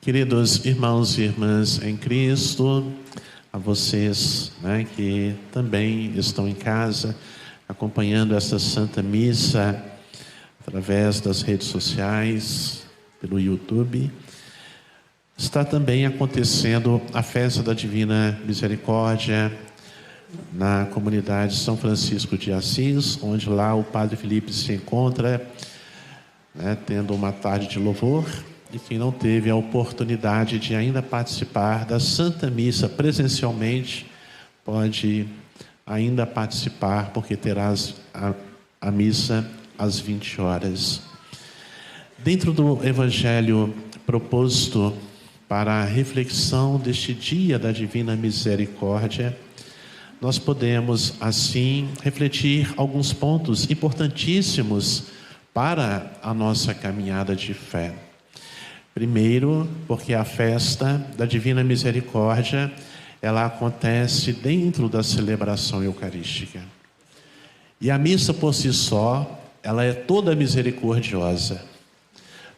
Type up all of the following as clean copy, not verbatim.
Queridos irmãos e irmãs em Cristo, a vocês, que também estão em casa acompanhando esta Santa Missa através das redes sociais, pelo YouTube, está também acontecendo a festa da Divina Misericórdia na comunidade São Francisco de Assis, onde lá o Padre Felipe se encontra, tendo uma tarde de louvor. E quem não teve a oportunidade de ainda participar da Santa Missa presencialmente, pode ainda participar, porque terá a missa às 20 horas. Dentro do Evangelho proposto para a reflexão deste dia da Divina Misericórdia, nós podemos, assim, refletir alguns pontos importantíssimos para a nossa caminhada de fé. Primeiro, porque a festa da Divina Misericórdia, ela acontece dentro da celebração eucarística. E a missa por si só, ela é toda misericordiosa,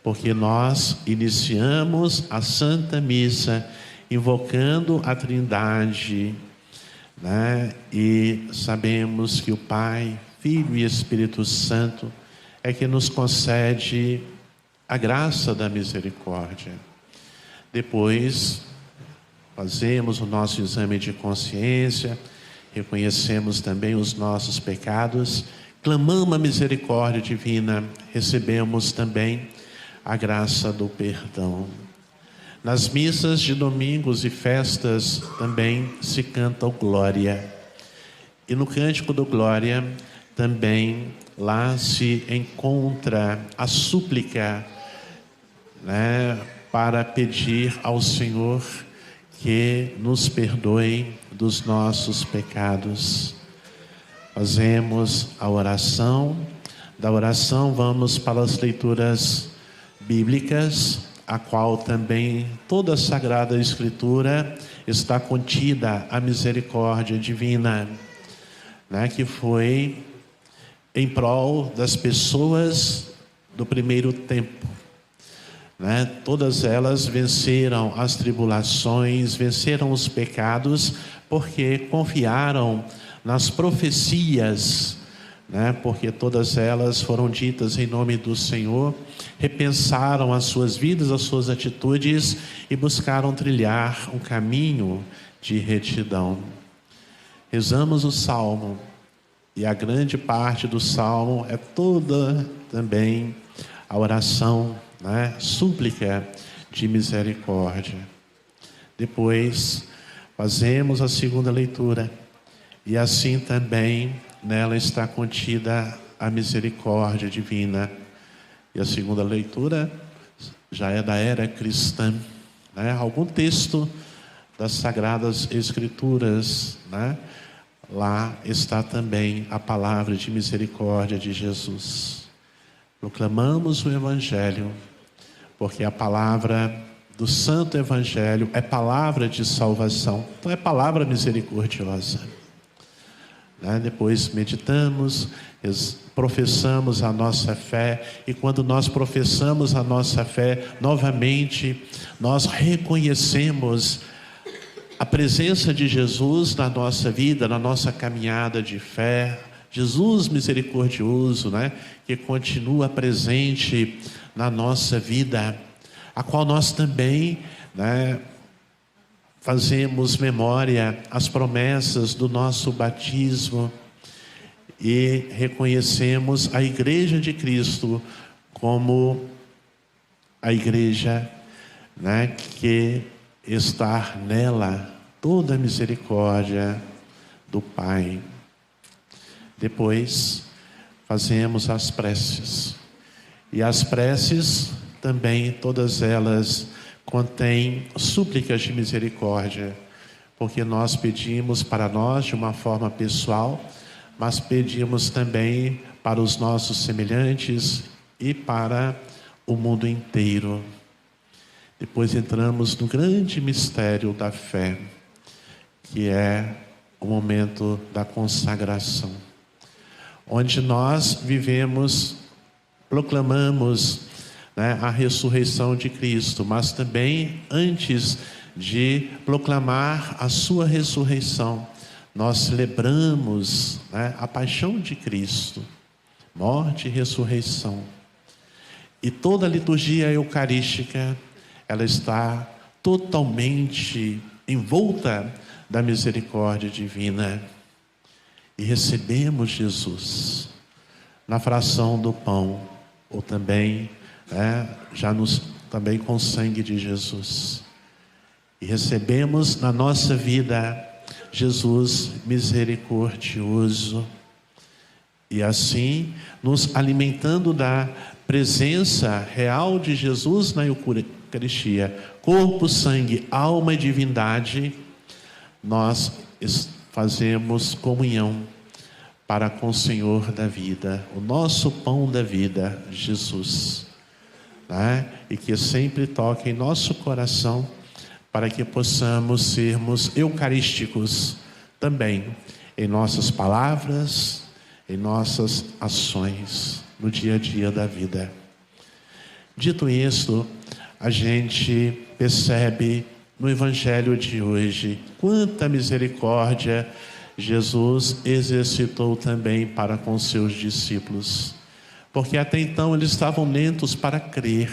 porque nós iniciamos a Santa Missa invocando a Trindade, e sabemos que o Pai, Filho e Espírito Santo é que nos concede a graça da misericórdia. Depois, fazemos o nosso exame de consciência, reconhecemos também os nossos pecados, clamamos a misericórdia divina, recebemos também a graça do perdão. Nas missas de domingos e festas também se canta o Glória. E no cântico do Glória também lá se encontra a súplica, para pedir ao Senhor que nos perdoe dos nossos pecados. Fazemos a oração. Da oração vamos para as leituras bíblicas, a qual também toda a Sagrada Escritura está contida a misericórdia divina, que foi em prol das pessoas do primeiro tempo. Todas elas venceram as tribulações, venceram os pecados, porque confiaram nas profecias, porque todas elas foram ditas em nome do Senhor, repensaram as suas vidas, as suas atitudes e buscaram trilhar um caminho de retidão. Rezamos o Salmo, e a grande parte do Salmo é toda também a oração, súplica de misericórdia. Depois fazemos a segunda leitura, e assim também nela está contida a misericórdia divina. E a segunda leitura já é da era cristã, algum texto das Sagradas Escrituras, lá está também a palavra de misericórdia de Jesus. Proclamamos o Evangelho, porque a palavra do Santo Evangelho é palavra de salvação, então é palavra misericordiosa. Depois meditamos, professamos a nossa fé, e quando nós professamos a nossa fé, novamente nós reconhecemos a presença de Jesus na nossa vida, na nossa caminhada de fé. Jesus misericordioso, que continua presente na nossa vida, a qual nós também, fazemos memória às promessas do nosso batismo e reconhecemos a Igreja de Cristo como a Igreja, que está nela toda a misericórdia do Pai. Depois fazemos as preces, e as preces também, todas elas contêm súplicas de misericórdia, porque nós pedimos para nós de uma forma pessoal, mas pedimos também para os nossos semelhantes e para o mundo inteiro. Depois entramos no grande mistério da fé, que é o momento da consagração, onde nós vivemos, proclamamos né, a ressurreição de Cristo, mas também antes de proclamar a sua ressurreição, nós celebramos, né, a paixão de Cristo, morte e ressurreição. E toda a liturgia eucarística, ela está totalmente envolta da misericórdia divina. E recebemos Jesus na fração do pão, ou também, também com o sangue de Jesus. E recebemos na nossa vida Jesus misericordioso. E assim, nos alimentando da presença real de Jesus na Eucaristia, corpo, sangue, alma e divindade, nós fazemos comunhão para com o Senhor da vida, o nosso pão da vida, Jesus, né? E que sempre toque em nosso coração, para que possamos sermos eucarísticos também, em nossas palavras, em nossas ações, no dia a dia da vida. Dito isto, a gente percebe no Evangelho de hoje quanta misericórdia Jesus exercitou também para com seus discípulos, porque até então eles estavam lentos para crer,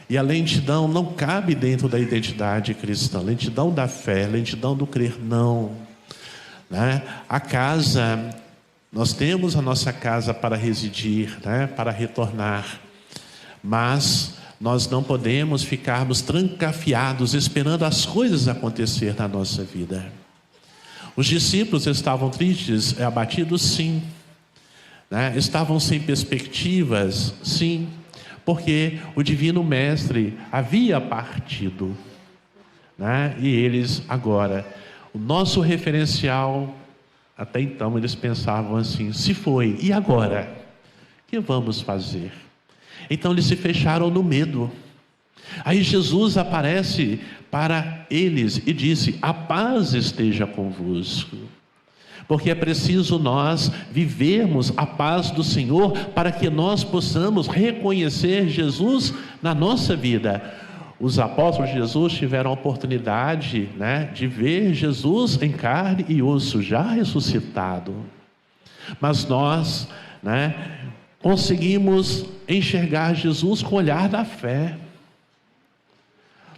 e a lentidão não cabe dentro da identidade cristã, lentidão da fé, lentidão do crer, não, né? A casa, nós temos a nossa casa para residir, né? Para retornar, mas nós não podemos ficarmos trancafiados esperando as coisas acontecer na nossa vida. Os discípulos estavam tristes, abatidos, sim, né? Estavam sem perspectivas, sim, porque o Divino Mestre havia partido, né? E eles agora, o nosso referencial, até então eles pensavam assim: se foi, e agora? O que vamos fazer? Então eles se fecharam no medo. Aí Jesus aparece para eles e disse: a paz esteja convosco. Porque é preciso nós vivermos a paz do Senhor para que nós possamos reconhecer Jesus na nossa vida. Os apóstolos de Jesus tiveram a oportunidade, né, de ver Jesus em carne e osso, já ressuscitado. Mas nós, né, conseguimos enxergar Jesus com o olhar da fé.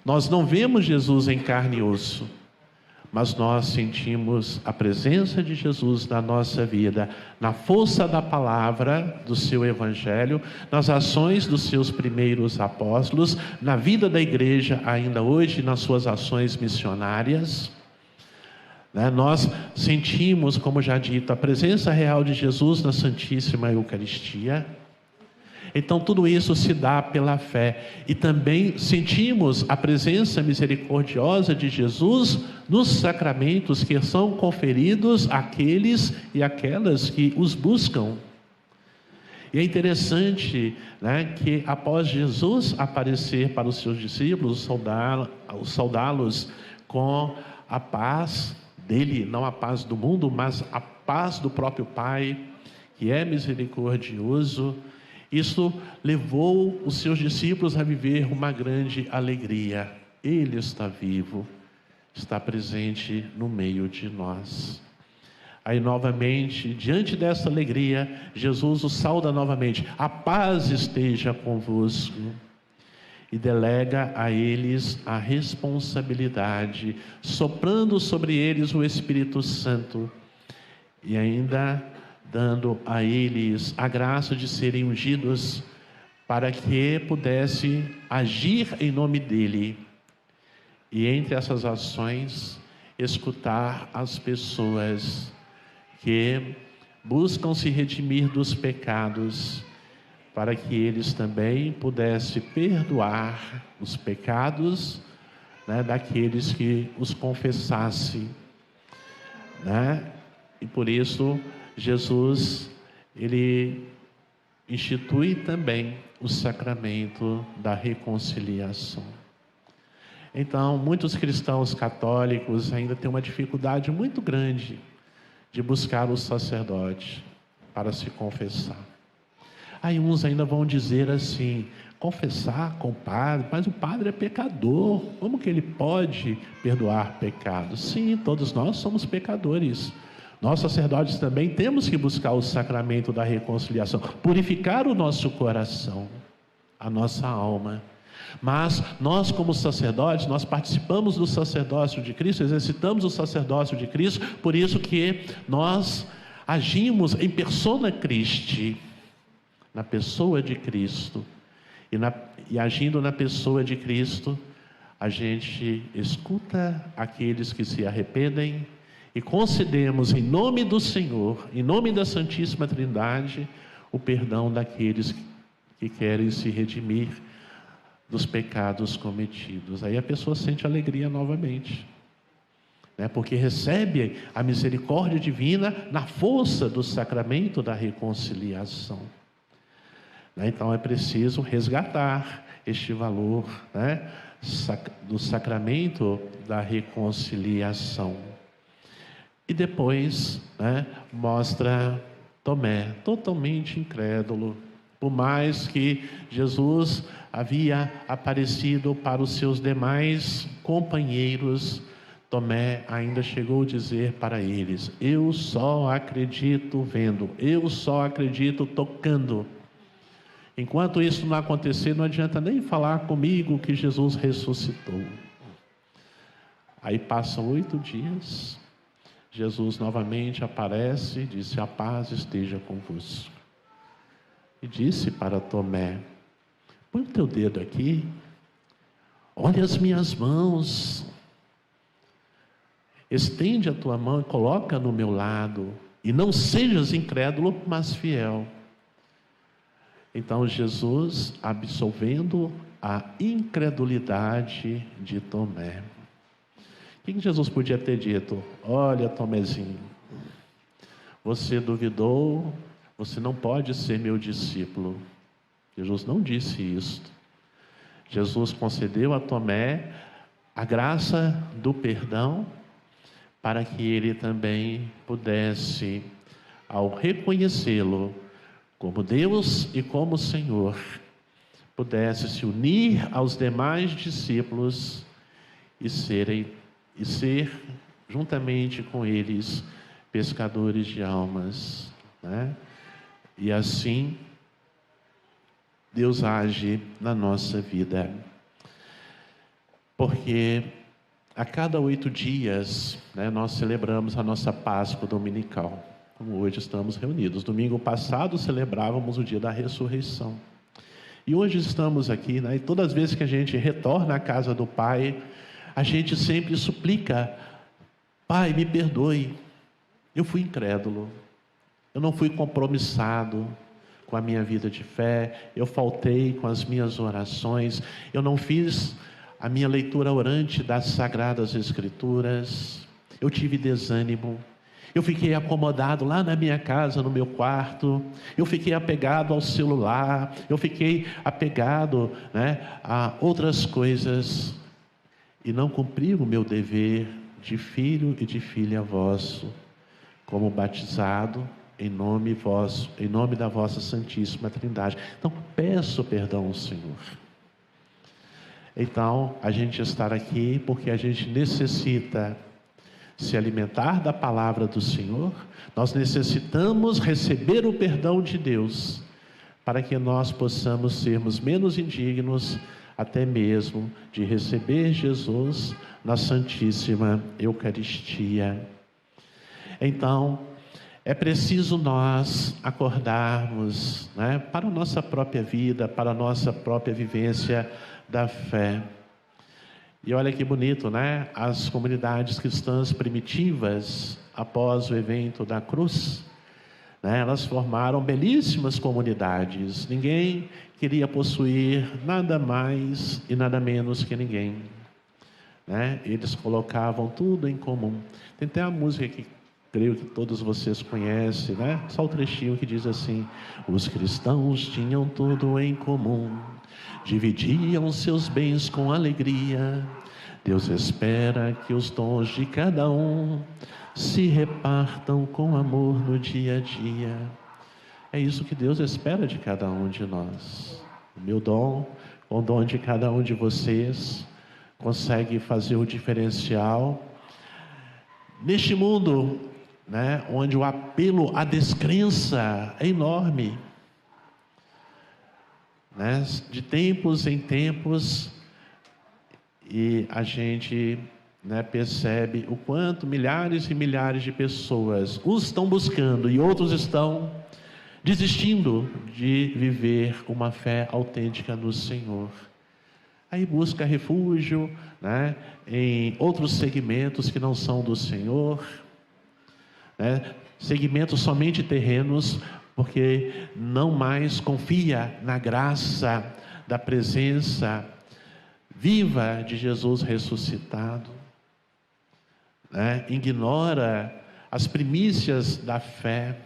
Nós não vemos Jesus em carne e osso, mas nós sentimos a presença de Jesus na nossa vida, na força da palavra do seu Evangelho, nas ações dos seus primeiros apóstolos, na vida da igreja ainda hoje, nas suas ações missionárias. Nós sentimos, como já dito, a presença real de Jesus na Santíssima Eucaristia. Então tudo isso se dá pela fé, e também sentimos a presença misericordiosa de Jesus nos sacramentos que são conferidos àqueles e aquelas que os buscam. E é interessante, né, que após Jesus aparecer para os seus discípulos, saudá-los com a paz dele, não a paz do mundo, mas a paz do próprio Pai, que é misericordioso, isso levou os seus discípulos a viver uma grande alegria. Ele está vivo, está presente no meio de nós. Aí novamente, diante dessa alegria, Jesus os sauda novamente: a paz esteja convosco. E delega a eles a responsabilidade, soprando sobre eles o Espírito Santo, e ainda dando a eles a graça de serem ungidos, para que pudesse agir em nome dele, e entre essas ações, escutar as pessoas que buscam se redimir dos pecados, para que eles também pudessem perdoar os pecados, né, daqueles que os confessassem, né? E por isso Jesus, ele institui também o sacramento da reconciliação. Então, muitos cristãos católicos ainda têm uma dificuldade muito grande de buscar o sacerdote para se confessar. Aí uns ainda vão dizer assim: confessar com o padre, mas o padre é pecador, como que ele pode perdoar pecados? Sim, todos nós somos pecadores. Nós sacerdotes também temos que buscar o sacramento da reconciliação, purificar o nosso coração, a nossa alma. Mas nós, como sacerdotes, nós participamos do sacerdócio de Cristo, exercitamos o sacerdócio de Cristo, por isso que nós agimos em persona Christi, na pessoa de Cristo. E agindo na pessoa de Cristo, a gente escuta aqueles que se arrependem e concedemos em nome do Senhor, em nome da Santíssima Trindade, o perdão daqueles que querem se redimir dos pecados cometidos. Aí a pessoa sente alegria novamente, né? Porque recebe a misericórdia divina na força do sacramento da reconciliação. Então é preciso resgatar este valor, né, do sacramento da reconciliação. E depois, né, mostra Tomé, totalmente incrédulo. Por mais que Jesus havia aparecido para os seus demais companheiros, Tomé ainda chegou a dizer para eles: eu só acredito vendo, eu só acredito tocando. Enquanto isso não acontecer, não adianta nem falar comigo que Jesus ressuscitou. Aí passam 8 dias, Jesus novamente aparece e disse: a paz esteja convosco. E disse para Tomé: põe o teu dedo aqui, olha as minhas mãos, estende a tua mão e coloca no meu lado, e não sejas incrédulo, mas fiel. Então Jesus, absolvendo a incredulidade de Tomé. O que Jesus podia ter dito? Olha, Tomézinho, você duvidou, você não pode ser meu discípulo. Jesus não disse isso. Jesus concedeu a Tomé a graça do perdão, para que ele também pudesse, ao reconhecê-lo como Deus e como Senhor, pudesse se unir aos demais discípulos e ser juntamente com eles pescadores de almas, né? E assim Deus age na nossa vida, porque a cada 8 dias, né, nós celebramos a nossa Páscoa dominical, como hoje estamos reunidos. Domingo passado celebrávamos o dia da ressurreição. E hoje estamos aqui, né, e todas as vezes que a gente retorna à casa do Pai, a gente sempre suplica: Pai, me perdoe, eu fui incrédulo, eu não fui compromissado com a minha vida de fé, eu faltei com as minhas orações, eu não fiz a minha leitura orante das Sagradas Escrituras, eu tive desânimo, eu fiquei acomodado lá na minha casa, no meu quarto, eu fiquei apegado ao celular, eu fiquei apegado, né, a outras coisas, e não cumpri o meu dever de filho e de filha vosso, como batizado em nome vosso, em nome da vossa Santíssima Trindade. Então peço perdão ao Senhor. Então a gente estar aqui porque a gente necessita se alimentar da palavra do Senhor, nós necessitamos receber o perdão de Deus, para que nós possamos sermos menos indignos, até mesmo de receber Jesus na Santíssima Eucaristia. Então, é preciso nós acordarmos, né, para a nossa própria vida, para a nossa própria vivência da fé. E olha que bonito, né? As comunidades cristãs primitivas, após o evento da cruz, né, elas formaram belíssimas comunidades. Ninguém queria possuir nada mais e nada menos que ninguém, né? Eles colocavam tudo em comum. Tem até a música que creio que todos vocês conhecem, né? Só o trechinho que diz assim: os cristãos tinham tudo em comum, dividiam seus bens com alegria. Deus espera que os dons de cada um se repartam com amor no dia a dia. É isso que Deus espera de cada um de nós. meu dom, com o dom de cada um de vocês, consegue fazer o diferencial. Neste mundo, né, onde o apelo à descrença é enorme, né, de tempos em tempos, e a gente, né, percebe o quanto milhares e milhares de pessoas, uns estão buscando e outros estão desistindo de viver uma fé autêntica no Senhor. Aí busca refúgio, né, em outros segmentos que não são do Senhor, né, segmentos somente terrenos, porque não mais confia na graça da presença viva de Jesus ressuscitado, né, ignora as primícias da fé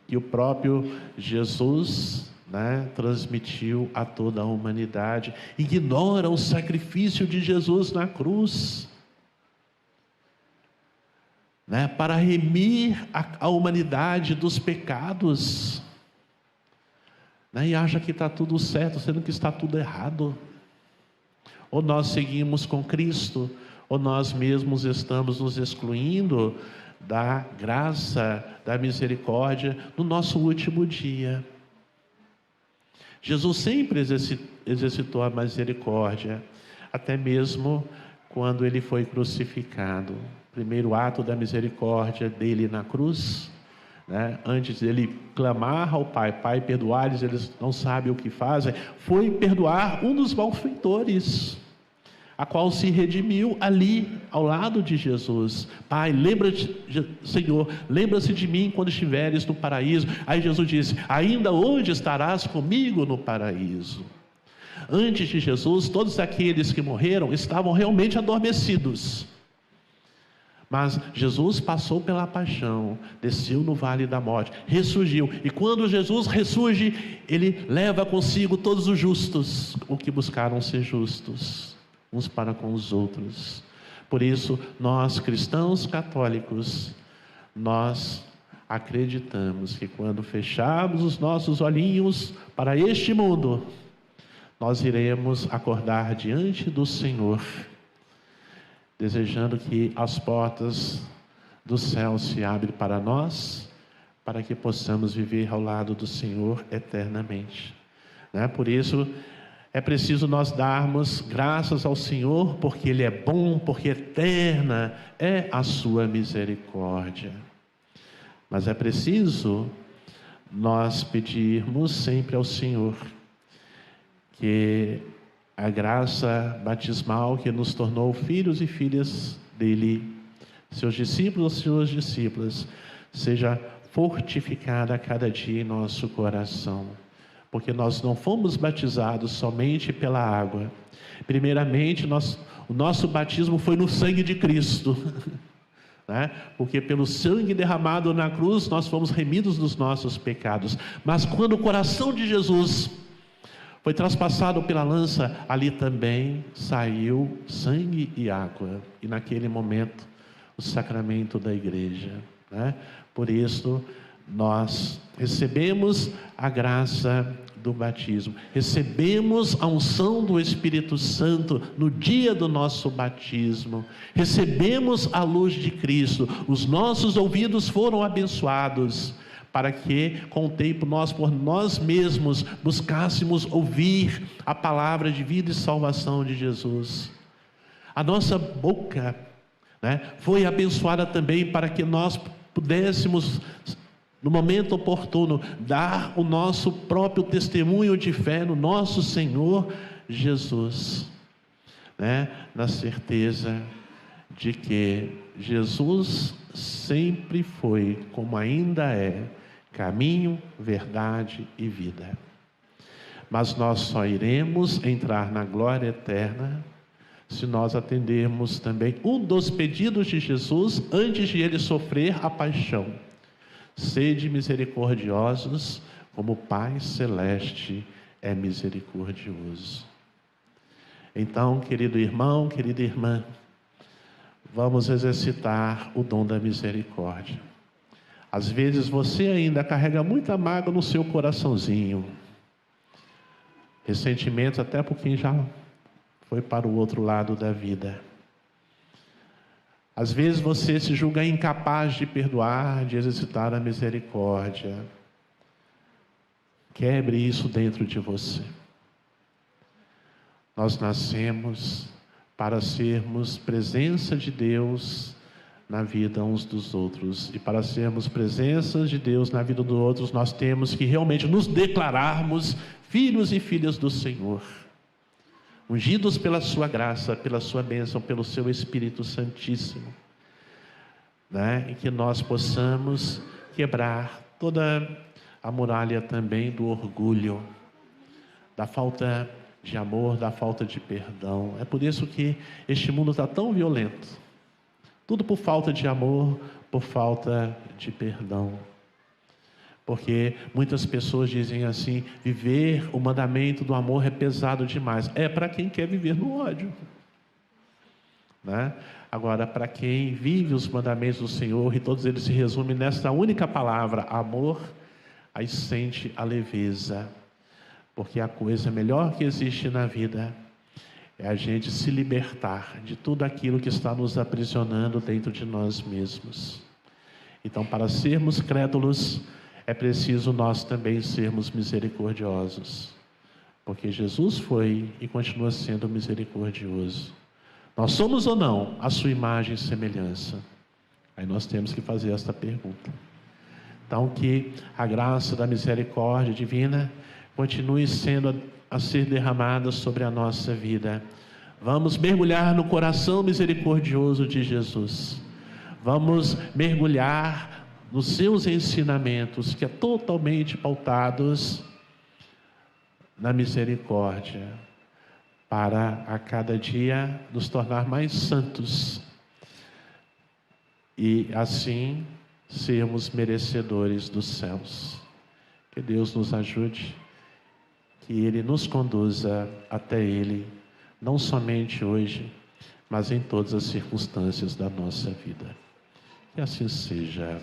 que o próprio Jesus, né, transmitiu a toda a humanidade, ignora o sacrifício de Jesus na cruz, né, para remir a humanidade dos pecados, né, e acha que está tudo certo, sendo que está tudo errado. Ou nós seguimos com Cristo, ou nós mesmos estamos nos excluindo da graça, da misericórdia no nosso último dia. Jesus sempre exercitou a misericórdia, até mesmo quando ele foi crucificado. O primeiro ato da misericórdia dele na cruz, né, antes dele clamar ao Pai, Pai, perdoai-lhes, eles não sabem o que fazem, foi perdoar um dos malfeitores, a qual se redimiu ali, ao lado de Jesus. Pai, lembra-te, Senhor, lembra-se de mim quando estiveres no paraíso. Aí Jesus disse, ainda hoje estarás comigo no paraíso. Antes de Jesus, todos aqueles que morreram estavam realmente adormecidos. Mas Jesus passou pela paixão, desceu no vale da morte, ressurgiu. E quando Jesus ressurge, ele leva consigo todos os justos, os que buscaram ser justos uns para com os outros. Por isso, nós cristãos católicos, nós acreditamos que quando fecharmos os nossos olhinhos para este mundo, nós iremos acordar diante do Senhor, desejando que as portas do céu se abrem para nós, para que possamos viver ao lado do Senhor eternamente, né? Por isso, é preciso nós darmos graças ao Senhor, porque Ele é bom, porque eterna é a sua misericórdia. Mas é preciso nós pedirmos sempre ao Senhor que a graça batismal que nos tornou filhos e filhas dele, seus discípulos, suas discípulas, seja fortificada a cada dia em nosso coração. Porque nós não fomos batizados somente pela água. Primeiramente, o nosso batismo foi no sangue de Cristo, né? Porque pelo sangue derramado na cruz, nós fomos remidos dos nossos pecados. Mas quando o coração de Jesus foi traspassado pela lança, ali também saiu sangue e água. E naquele momento, o sacramento da igreja, né? Por isso, nós recebemos a graça do batismo, recebemos a unção do Espírito Santo no dia do nosso batismo, recebemos a luz de Cristo, os nossos ouvidos foram abençoados, para que com o tempo nós por nós mesmos buscássemos ouvir a palavra de vida e salvação de Jesus. A nossa boca, né, foi abençoada também para que nós pudéssemos, no momento oportuno, dar o nosso próprio testemunho de fé no nosso Senhor Jesus, né? Na certeza de que Jesus sempre foi, como ainda é, caminho, verdade e vida. Mas nós só iremos entrar na glória eterna se nós atendermos também um dos pedidos de Jesus antes de ele sofrer a paixão: sede misericordiosos, como o Pai Celeste é misericordioso. Então, querido irmão, querida irmã, vamos exercitar o dom da misericórdia. Às vezes você ainda carrega muita mágoa no seu coraçãozinho, Ressentimento até por quem já foi para o outro lado da vida. Às vezes você se julga incapaz de perdoar, de exercitar a misericórdia. Quebre isso dentro de você. Nós nascemos para sermos presença de Deus na vida uns dos outros. E para sermos presença de Deus na vida dos outros, nós temos que realmente nos declararmos filhos e filhas do Senhor, ungidos pela sua graça, pela sua bênção, pelo seu Espírito Santíssimo, né? E que nós possamos quebrar toda a muralha também do orgulho, da falta de amor, da falta de perdão. É por isso que este mundo está tão violento. Tudo por falta de amor, por falta de perdão. Porque muitas pessoas dizem assim: viver o mandamento do amor é pesado demais. É para quem quer viver no ódio, né? Agora, para quem vive os mandamentos do Senhor, e todos eles se resumem nessa única palavra, amor, aí sente a leveza. Porque a coisa melhor que existe na vida é a gente se libertar de tudo aquilo que está nos aprisionando dentro de nós mesmos. Então, para sermos crédulos, é preciso nós também sermos misericordiosos, porque Jesus foi e continua sendo misericordioso. Nós somos ou não a sua imagem e semelhança? Aí nós temos que fazer esta pergunta. Então, que a graça da misericórdia divina continue sendo a ser derramada sobre a nossa vida. Vamos mergulhar no coração misericordioso de Jesus. Vamos mergulhar nos seus ensinamentos, que é totalmente pautados na misericórdia, para a cada dia nos tornar mais santos e assim sermos merecedores dos céus. Que Deus nos ajude, que Ele nos conduza até Ele, não somente hoje, mas em todas as circunstâncias da nossa vida. Que assim seja.